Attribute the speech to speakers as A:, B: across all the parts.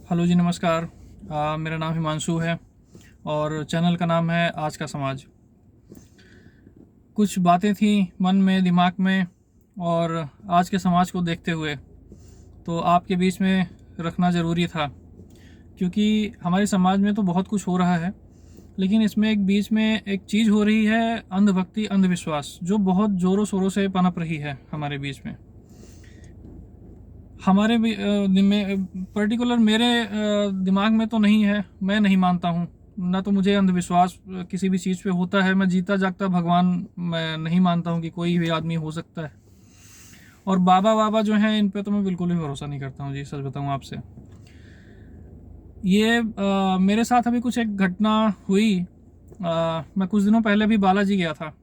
A: Hello जी, नमस्कार। मेरा नाम हिमांशु है और चैनल का नाम है आज का समाज। कुछ बातें थी मन में, दिमाग में, और आज के समाज को देखते हुए तो आपके बीच में रखना ज़रूरी था, क्योंकि हमारे समाज में तो बहुत कुछ हो रहा है, लेकिन इसमें एक बीच में एक चीज़ हो रही है, अंधभक्ति, अंधविश्वास, जो बहुत ज़ोरों शोरों से पनप रही है हमारे बीच में। हमारे में पर्टिकुलर मेरे दिमाग में तो नहीं है, मैं नहीं मानता हूँ ना, तो मुझे अंधविश्वास किसी भी चीज़ पे होता है। मैं जीता जागता भगवान मैं नहीं मानता हूँ कि कोई भी आदमी हो सकता है। और बाबा बाबा जो हैं, इन पे तो मैं बिल्कुल भी भरोसा नहीं करता हूँ जी, सच बताऊँ आपसे। ये मेरे साथ अभी कुछ एक घटना हुई। मैं कुछ दिनों पहले भी बालाजी गया था।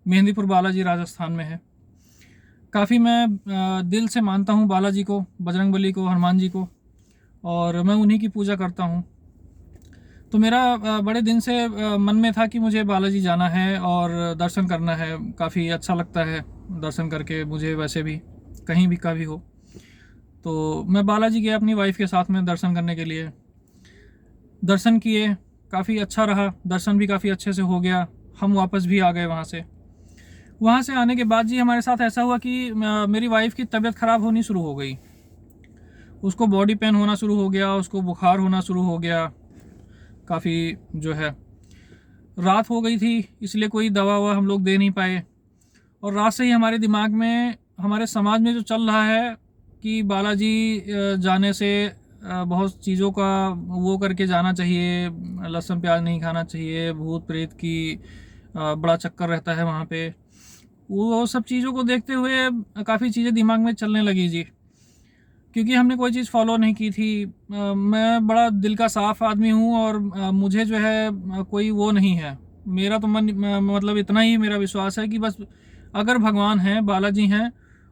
A: मेहंदीपुर बालाजी राजस्थान में है। काफ़ी मैं दिल से मानता हूँ बालाजी को, बजरंगबली को, हनुमान जी को, और मैं उन्हीं की पूजा करता हूँ। तो मेरा बड़े दिन से मन में था कि मुझे बालाजी जाना है और दर्शन करना है। काफ़ी अच्छा लगता है दर्शन करके मुझे, वैसे भी कहीं भी का भी हो। तो मैं बालाजी गया अपनी वाइफ के साथ में दर्शन करने के लिए। दर्शन किए, काफ़ी अच्छा रहा, दर्शन भी काफ़ी अच्छे से हो गया। हम वापस भी आ गए वहाँ से। वहाँ से आने के बाद जी हमारे साथ ऐसा हुआ कि मेरी वाइफ की तबीयत ख़राब होनी शुरू हो गई। उसको बॉडी पेन होना शुरू हो गया, उसको बुखार होना शुरू हो गया। काफ़ी जो है, रात हो गई थी, इसलिए कोई दवा ववा हम लोग दे नहीं पाए। और रात से ही हमारे दिमाग में, हमारे समाज में जो चल रहा है कि बालाजी जाने से बहुत चीज़ों का वो करके जाना चाहिए, लहसुन प्याज नहीं खाना चाहिए, भूत प्रेत की बड़ा चक्कर रहता है वहाँ पे। वो सब चीज़ों को देखते हुए काफ़ी चीज़ें दिमाग में चलने लगी जी, क्योंकि हमने कोई चीज़ फॉलो नहीं की थी। मैं बड़ा दिल का साफ आदमी हूँ, और मुझे जो है कोई वो नहीं है। मेरा तो मन मतलब इतना ही मेरा विश्वास है कि बस अगर भगवान हैं, बालाजी हैं,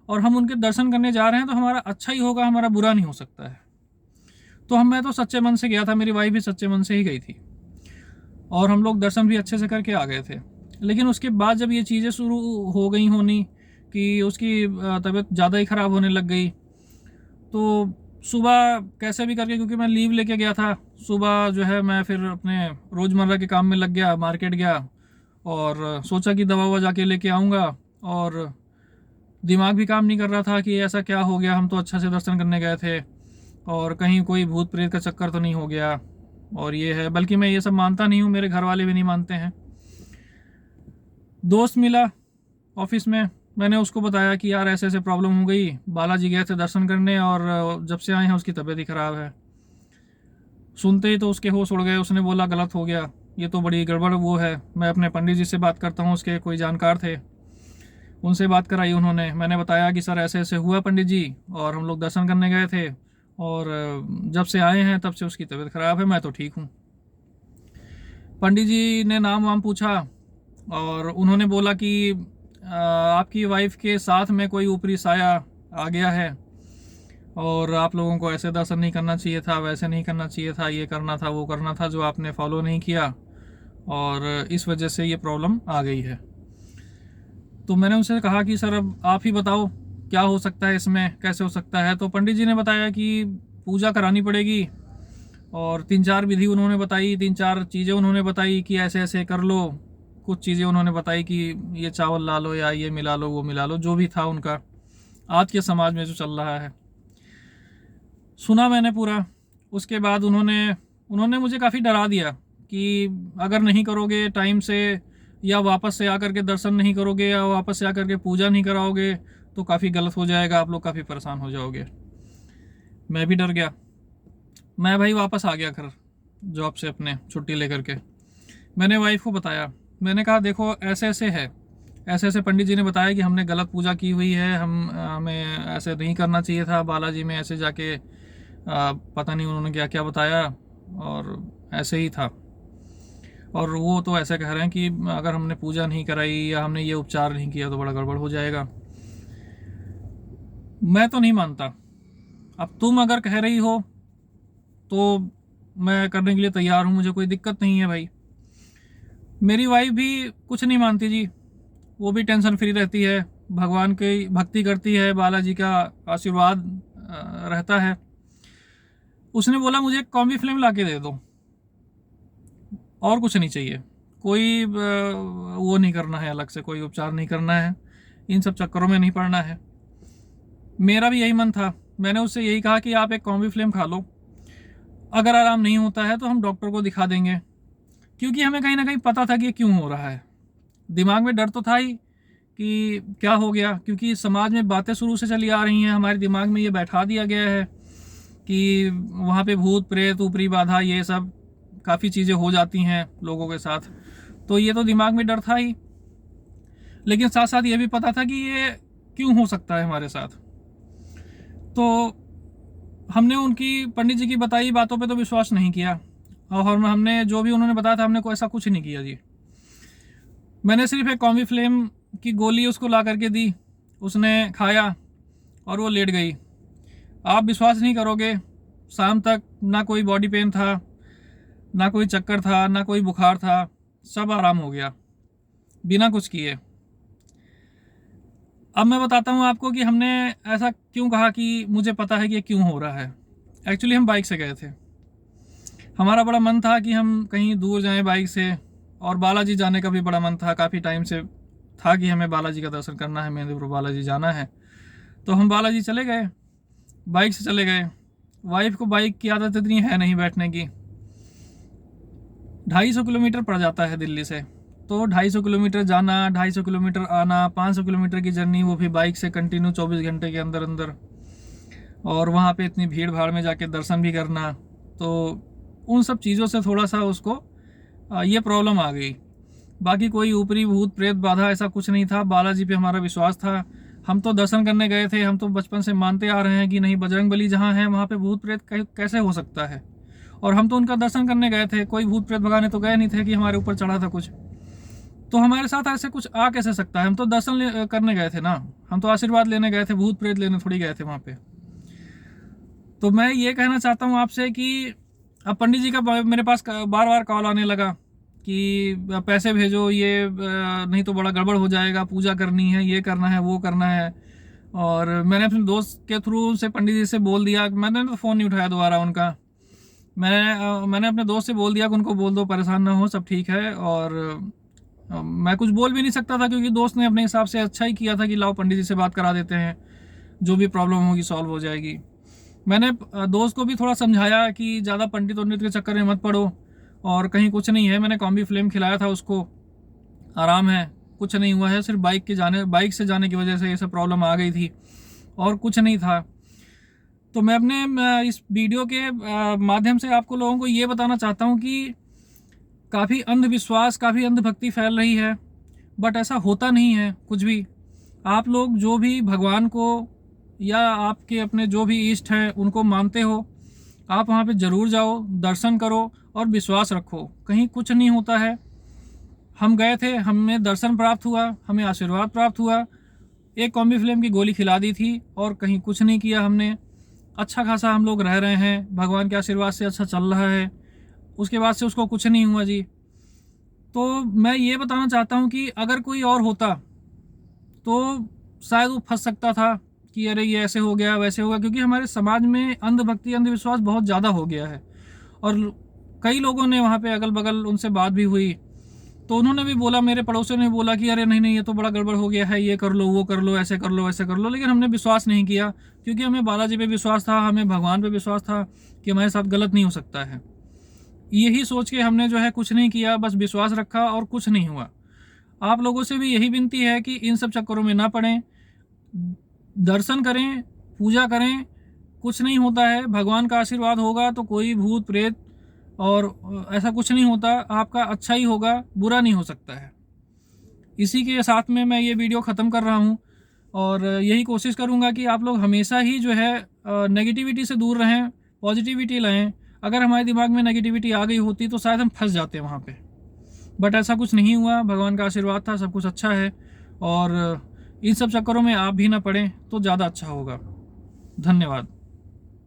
A: और हम उनके दर्शन करने जा रहे हैं तो हमारा अच्छा ही होगा, हमारा बुरा नहीं हो सकता है। तो मैं तो सच्चे मन से गया था, मेरी वाइफ भी सच्चे मन से ही गई थी, और हम लोग दर्शन भी अच्छे से करके आ गए थे। लेकिन उसके बाद जब ये चीज़ें शुरू हो गई होनी कि उसकी तबीयत ज़्यादा ही ख़राब होने लग गई, तो सुबह कैसे भी करके, क्योंकि मैं लीव लेके गया था, सुबह जो है मैं फिर अपने रोज़मर्रा के काम में लग गया, मार्केट गया और सोचा कि दवा ववा जाके लेके आऊँगा। और दिमाग भी काम नहीं कर रहा था कि ऐसा क्या हो गया, हम तो अच्छा से दर्शन करने गए थे, और कहीं कोई भूत प्रेत का चक्कर तो नहीं हो गया। और ये है, बल्कि मैं ये सब मानता नहीं हूँ, मेरे घर वाले भी नहीं मानते हैं। दोस्त मिला ऑफिस में, मैंने उसको बताया कि यार ऐसे ऐसे प्रॉब्लम हो गई, बालाजी गए थे दर्शन करने और जब से आए हैं उसकी तबीयत ही ख़राब है। सुनते ही तो उसके होश उड़ गए। उसने बोला गलत हो गया, ये तो बड़ी गड़बड़ वो है। मैं अपने पंडित जी से बात करता हूँ, उसके कोई जानकार थे, उनसे बात कराई उन्होंने। मैंने बताया कि सर ऐसे ऐसे हुआ पंडित जी, और हम लोग दर्शन करने गए थे, और जब से आए हैं तब से उसकी तबीयत ख़राब है, मैं तो ठीक हूँ। पंडित जी ने नाम वाम पूछा, और उन्होंने बोला कि आपकी वाइफ के साथ में कोई ऊपरी साया आ गया है, और आप लोगों को ऐसे दर्शन नहीं करना चाहिए था, वैसे नहीं करना चाहिए था, ये करना था, वो करना था, जो आपने फॉलो नहीं किया, और इस वजह से ये प्रॉब्लम आ गई है। तो मैंने उनसे कहा कि सर अब आप ही बताओ क्या हो सकता है इसमें, कैसे हो सकता है। तो पंडित जी ने बताया कि पूजा करानी पड़ेगी, और 3-4 विधि उन्होंने बताई, 3-4 चीज़ें उन्होंने बताई कि ऐसे ऐसे कर लो। कुछ चीज़ें उन्होंने बताई कि ये चावल ला लो, या ये मिला लो, वो मिला लो, जो भी था उनका आज के समाज में जो चल रहा है। सुना मैंने पूरा। उसके बाद उन्होंने उन्होंने मुझे काफ़ी डरा दिया कि अगर नहीं करोगे टाइम से, या वापस से आकर के दर्शन नहीं करोगे, या वापस से आकर के पूजा नहीं कराओगे, तो काफ़ी गलत हो जाएगा, आप लोग काफ़ी परेशान हो जाओगे। मैं भी डर गया। मैं भाई वापस आ गया घर, जॉब से अपने छुट्टी लेकर के। मैंने वाइफ को बताया, मैंने कहा देखो ऐसे ऐसे है, ऐसे ऐसे पंडित जी ने बताया कि हमने गलत पूजा की हुई है, हमें ऐसे नहीं करना चाहिए था, बालाजी में ऐसे जाके पता नहीं उन्होंने क्या क्या बताया, और ऐसे ही था। और वो तो ऐसे कह रहे हैं कि अगर हमने पूजा नहीं कराई या हमने ये उपचार नहीं किया तो बड़ा गड़बड़ हो जाएगा। मैं तो नहीं मानता। अब तुम अगर कह रही हो तो मैं करने के लिए तैयार हूँ, मुझे कोई दिक्कत नहीं है भाई। मेरी वाइफ भी कुछ नहीं मानती जी, वो भी टेंशन फ्री रहती है, भगवान की भक्ति करती है, बालाजी का आशीर्वाद रहता है। उसने बोला मुझे एक कॉम्बी फ्लेम ला के दे दो, और कुछ नहीं चाहिए, कोई वो नहीं करना है, अलग से कोई उपचार नहीं करना है, इन सब चक्करों में नहीं पड़ना है। मेरा भी यही मन था, मैंने उससे यही कहा कि आप एक कॉम्बी फ्लेम खा लो, अगर आराम नहीं होता है तो हम डॉक्टर को दिखा देंगे, क्योंकि हमें कहीं ना कहीं पता था कि ये क्यों हो रहा है। दिमाग में डर तो था ही कि क्या हो गया, क्योंकि समाज में बातें शुरू से चली आ रही हैं, हमारे दिमाग में ये बैठा दिया गया है कि वहाँ पे भूत प्रेत ऊपरी बाधा ये सब काफ़ी चीज़ें हो जाती हैं लोगों के साथ, तो ये तो दिमाग में डर था ही, लेकिन साथ साथ ये भी पता था कि ये क्यों हो सकता है हमारे साथ। तो हमने उनकी पंडित जी की बताई बातों पे तो विश्वास नहीं किया, और हमने जो भी उन्होंने बताया था हमने को ऐसा कुछ नहीं किया जी। मैंने सिर्फ एक कॉम्बी फ्लेम की गोली उसको ला करके दी, उसने खाया और वो लेट गई। आप विश्वास नहीं करोगे, शाम तक ना कोई बॉडी पेन था, ना कोई चक्कर था, ना कोई बुखार था, सब आराम हो गया बिना कुछ किए। अब मैं बताता हूँ आपको कि हमने ऐसा क्यों कहा कि मुझे पता है कि ये क्यों हो रहा है। एक्चुअली हम बाइक से गए थे, हमारा बड़ा मन था कि हम कहीं दूर जाएं बाइक से, और बालाजी जाने का भी बड़ा मन था, काफ़ी टाइम से था कि हमें बालाजी का दर्शन करना है, मेहंदीपुर बालाजी जाना है। तो हम बालाजी चले गए, बाइक से चले गए। वाइफ को बाइक की आदत इतनी है नहीं बैठने की, 250 किलोमीटर पड़ जाता है दिल्ली से, तो 250 किलोमीटर जाना, 250 किलोमीटर आना, 500 किलोमीटर की जर्नी, वो भी बाइक से कंटिन्यू 24 घंटे के अंदर अंदर, और वहाँ पे इतनी भीड़ भाड़ में जाके दर्शन भी करना, तो उन सब चीज़ों से थोड़ा सा उसको ये प्रॉब्लम आ गई। बाकी कोई ऊपरी भूत प्रेत बाधा ऐसा कुछ नहीं था, बालाजी पे हमारा विश्वास था। हम तो दर्शन करने गए थे, हम तो बचपन से मानते आ रहे हैं कि नहीं बजरंगबली जहाँ है वहाँ पे भूत प्रेत कैसे हो सकता है, और हम तो उनका दर्शन करने गए थे, कोई भूत प्रेत भगाने तो गए नहीं थे कि हमारे ऊपर चढ़ा था कुछ, तो हमारे साथ ऐसे कुछ आ कैसे सकता है। हम तो दर्शन करने गए थे ना, हम तो आशीर्वाद लेने गए थे, भूत प्रेत लेने थोड़ी गए थे वहाँ पे। तो मैं ये कहना चाहता हूँ आपसे कि अब पंडित जी का मेरे पास बार बार कॉल आने लगा कि पैसे भेजो, ये नहीं तो बड़ा गड़बड़ हो जाएगा, पूजा करनी है, ये करना है, वो करना है। और मैंने अपने दोस्त के थ्रू से पंडित जी से बोल दिया, मैंने तो फ़ोन नहीं उठाया दोबारा उनका, मैंने अपने दोस्त से बोल दिया कि उनको बोल दो परेशान ना हो, सब ठीक है। और मैं कुछ बोल भी नहीं सकता था, क्योंकि दोस्त ने अपने हिसाब से अच्छा ही किया था कि लाओ पंडित जी से बात करा देते हैं, जो भी प्रॉब्लम होगी सॉल्व हो जाएगी। मैंने दोस्त को भी थोड़ा समझाया कि ज़्यादा पंडित उंडित के चक्कर में मत पड़ो, और कहीं कुछ नहीं है, मैंने कॉम्बी फ्लेम खिलाया था उसको, आराम है, कुछ नहीं हुआ है, सिर्फ बाइक से जाने की वजह से ये सब प्रॉब्लम आ गई थी, और कुछ नहीं था। तो मैं अपने इस वीडियो के माध्यम से आपको लोगों को ये बताना चाहता हूँ कि काफ़ी अंधविश्वास, काफ़ी अंधभक्ति फैल रही है, बट ऐसा होता नहीं है कुछ भी। आप लोग जो भी भगवान को या आपके अपने जो भी इष्ट हैं उनको मानते हो, आप वहाँ पे ज़रूर जाओ, दर्शन करो और विश्वास रखो, कहीं कुछ नहीं होता है। हम गए थे, हमें दर्शन प्राप्त हुआ, हमें आशीर्वाद प्राप्त हुआ, एक कॉम्बी फ्लेम की गोली खिला दी थी, और कहीं कुछ नहीं किया हमने। अच्छा खासा हम लोग रह रहे हैं, भगवान के आशीर्वाद से अच्छा चल रहा है, उसके बाद से उसको कुछ नहीं हुआ जी। तो मैं ये बताना चाहता हूँ कि अगर कोई और होता तो शायद वो फंस सकता था कि अरे ये ऐसे हो गया, वैसे हो गया, क्योंकि हमारे समाज में अंधभक्ति, अंधविश्वास बहुत ज़्यादा हो गया है। और कई लोगों ने वहाँ पे अगल बगल उनसे बात भी हुई, तो उन्होंने भी बोला, मेरे पड़ोसियों ने बोला कि अरे नहीं नहीं ये तो बड़ा गड़बड़ हो गया है, ये कर लो, वो कर लो, ऐसे कर लो, ऐसे कर लो। लेकिन हमने विश्वास नहीं किया, क्योंकि हमें बालाजी पे विश्वास था, हमें भगवान पे विश्वास था कि हमारे साथ गलत नहीं हो सकता है। यही सोच के हमने जो है कुछ नहीं किया, बस विश्वास रखा और कुछ नहीं हुआ। आप लोगों से भी यही विनती है कि इन सब चक्करों में ना पड़ें, दर्शन करें, पूजा करें, कुछ नहीं होता है, भगवान का आशीर्वाद होगा तो कोई भूत प्रेत और ऐसा कुछ नहीं होता, आपका अच्छा ही होगा, बुरा नहीं हो सकता है। इसी के साथ में मैं ये वीडियो ख़त्म कर रहा हूँ, और यही कोशिश करूँगा कि आप लोग हमेशा ही जो है नेगेटिविटी से दूर रहें, पॉजिटिविटी लाएं। अगर हमारे दिमाग में नेगेटिविटी आ गई होती तो शायद हम फंस जाते वहाँ पे, बट ऐसा कुछ नहीं हुआ, भगवान का आशीर्वाद था, सब कुछ अच्छा है। और इन सब चक्करों में आप भी ना पड़ें तो ज़्यादा अच्छा होगा। धन्यवाद।